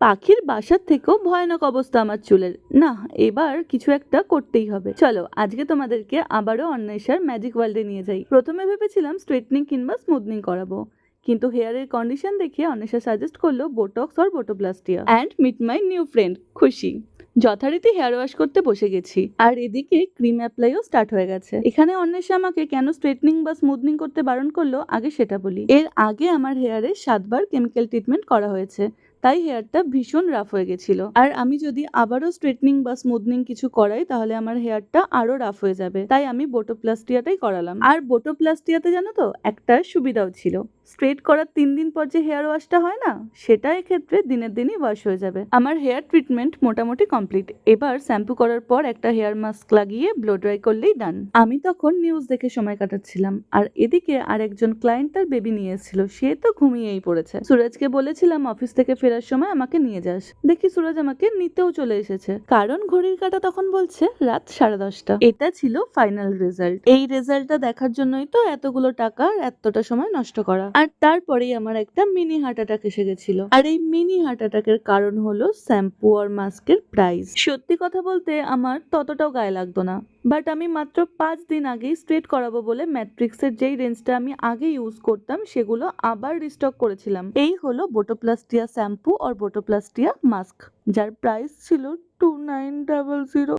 পাখির বাসার থেকেও ভয়ানক অবস্থা আমার চুলের। না, এবার কিছু একটা করতেই হবে। চলো আজকে তোমাদেরকে আবারও অন্বেষার ম্যাজিক ওয়ার্ল্ডে নিয়ে যাই। প্রথমে ভেবেছিলাম স্ট্রেটনিং কিংবা স্মুথনিং করাবো, কিন্তু হেয়ারের কন্ডিশন দেখে অন্বেষা সাজেস্ট করলো botox or botoplastia. And meet my new friend Khushi. যথারীতি হেয়ার ওয়াশ করতে বসে গেছি, আর এদিকে ক্রিম অ্যাপ্লাইও স্টার্ট হয়ে গেছে। এখানে অন্বেষা আমাকে কেন স্ট্রেটনিং বা স্মুথনিং করতে বারণ করলো আগে সেটা বলি। এর আগে আমার হেয়ারে 7বার কেমিক্যাল ট্রিটমেন্ট করা হয়েছে, তাই হেয়ারটা ভীষণ রাফ হয়ে গেছিল। আর আমি যদি আবারও স্ট্রেটনিং বা স্মুথনিং কিছু করাই তাহলে আমার হেয়ারটা আরো রাফ হয়ে যাবে, তাই আমি বোটোপ্লাস্টিয়াটাই করালাম। আর বোটোপ্লাস্টিয়াতে জানো তো একটা সুবিধাও ছিল, স্ট্রেট করার 3 দিন পর যে হেয়ার ওয়াশটা হয় না, সেটা এক্ষেত্রে দিনের দিনই ওয়াশ হয়ে যাবে। আমার হেয়ার ট্রিটমেন্ট মোটামুটি কমপ্লিট। এবার শ্যাম্পু করার পর একটা হেয়ার মাস্ক লাগিয়ে ব্লো ড্রাই করলেই ডান। আমি তখন নিউজ দেখে সময় কাটাচ্ছিলাম, আর এদিকে আরেকজন ক্লায়েন্ট তার বেবি নিয়ে এসেছিল, সে তো ঘুমিয়েই পড়েছে। সুরজকে বলেছিলাম অফিস থেকে ফেরার সময় আমাকে নিয়ে যাস। দেখি সুরজ আমাকে নিতেও চলে এসেছে, কারণ ঘড়ির কাঁটা তখন বলছে রাত 10:30। এটা ছিল ফাইনাল রেজাল্ট। এই রেজাল্টটা দেখার জন্যই তো এতগুলো টাকা আর এতটা সময় নষ্ট করা। আর তারপরেই আমার একটা মিনি হার্ট অ্যাটাক এসে গেছিল, আর এই মিনি হার্ট অ্যাটাকের কারণ হলো শ্যাম্পু আর মাস্কের প্রাইস। সত্যি কথা বলতে আমার ততটাও গায়ে লাগতো না, বাট আমি মাত্র 5 দিন আগেই স্ট্রেট করাবো বলে ম্যাট্রিক্সের যেই রেঞ্জটা আমি আগে ইউজ করতাম সেগুলো আবার রিস্টক করেছিলাম। এই হলো বোটোপ্লাস্টিয়া শ্যাম্পু আর বোটোপ্লাস্টিয়া মাস্ক, যার প্রাইস ছিল 2900।